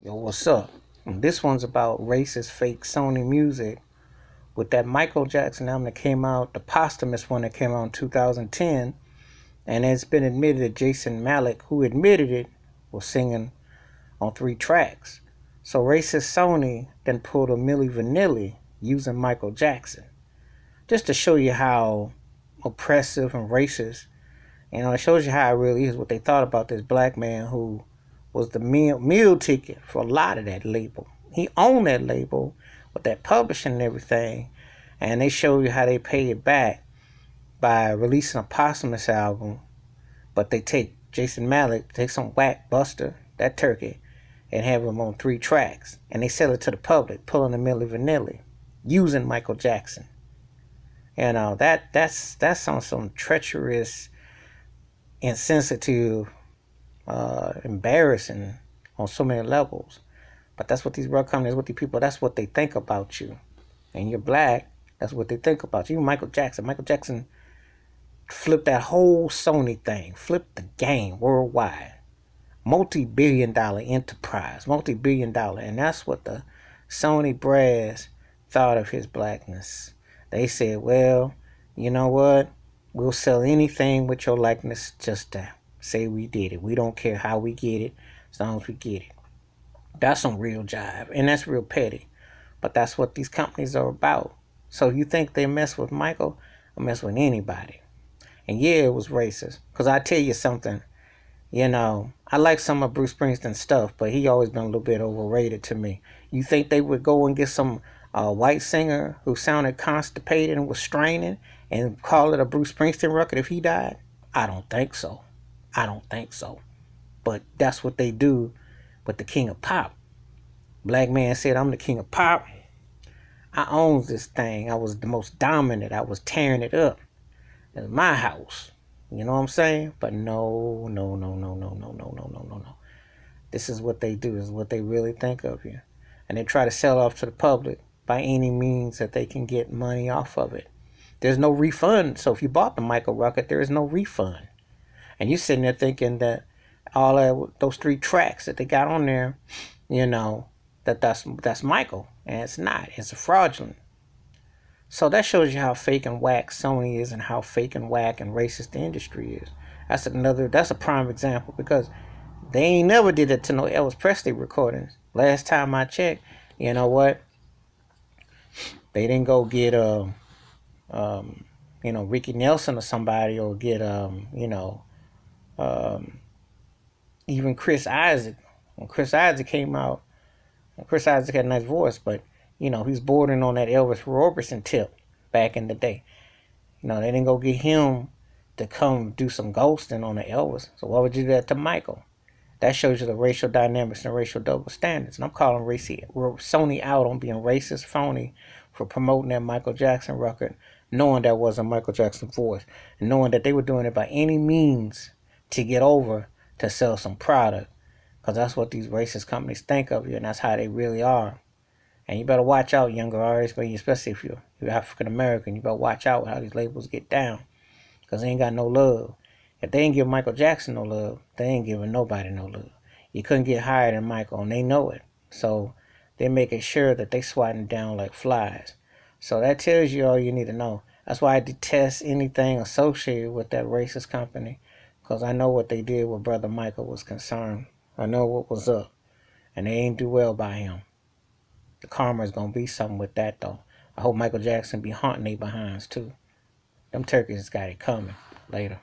Yo, what's up? This one's about racist fake Sony music with that Michael Jackson album that came out, the posthumous one that came out in 2010. And it's been admitted that Jason Malik, who admitted it, was singing on 3 tracks. So racist Sony then pulled a Milli Vanilli using Michael Jackson. Just to show you how oppressive and racist, it shows you how it really is, what they thought about this black man who was the meal ticket for a lot of that label. He owned that label with that publishing and everything. And they show you how they pay it back by releasing a posthumous album. But they take Jason Malik, take some whack buster, that turkey, and have him on 3 tracks. And they sell it to the public, pulling a Milli Vanilli, using Michael Jackson. That's on some treacherous, insensitive, embarrassing on so many levels. But that's what these record companies, what these people, that's what they think about you. And you're black, that's what they think about you. Even Michael Jackson flipped that whole Sony thing, flipped the game worldwide. Multi-billion-dollar enterprise, multi-billion-dollar. And that's what the Sony brass thought of his blackness. They said, well, you know what? We'll sell anything with your likeness just to say we did it. We don't care how we get it, as long as we get it. That's some real jive, and that's real petty. But that's what these companies are about. So you think they mess with Michael, or mess with anybody? And yeah, it was racist. Because I tell you something, I like some of Bruce Springsteen's stuff, but he always been a little bit overrated to me. You think they would go and get some white singer who sounded constipated and was straining and call it a Bruce Springsteen record if he died? I don't think so. I don't think so. But that's what they do with the king of pop. Black man said, I'm the king of pop. I own this thing. I was the most dominant. I was tearing it up. It's my house. You know what I'm saying? But no, no, no, no, no, no, no, no, no, no, no. This is what they do. This is what they really think of you. And they try to sell off to the public by any means that they can get money off of it. There's no refund. So if you bought the Michael record, there is no refund. And you're sitting there thinking that those 3 tracks that they got on there, that's Michael. And it's not. It's a fraudulent. So that shows you how fake and whack Sony is and how fake and whack and racist the industry is. That's a prime example because they ain't never did it to no Elvis Presley recordings. Last time I checked, you know what? They didn't go get Ricky Nelson or somebody, or get even Chris Isaac. When Chris Isaac came out, Chris Isaac had a nice voice, but he's bordering on that Elvis Robertson tip back in the day. They didn't go get him to come do some ghosting on the Elvis. So why would you do that to Michael? That shows you the racial dynamics and racial double standards. And I'm calling Sony out on being racist, phony, for promoting that Michael Jackson record, knowing that wasn't Michael Jackson's voice, and knowing that they were doing it by any means to get over to sell some product. Because that's what these racist companies think of you, and that's how they really are. And you better watch out, younger artists, but especially if you're African American, you better watch out how these labels get down. Because they ain't got no love. If they ain't give Michael Jackson no love, they ain't giving nobody no love. You couldn't get higher than Michael, and they know it. So they're making sure that they swatting down like flies. So that tells you all you need to know. That's why I detest anything associated with that racist company. Because I know what they did where Brother Michael was concerned. I know what was up. And they ain't do well by him. The karma is going to be something with that, though. I hope Michael Jackson be haunting they behinds, too. Them turkeys got it coming. Later.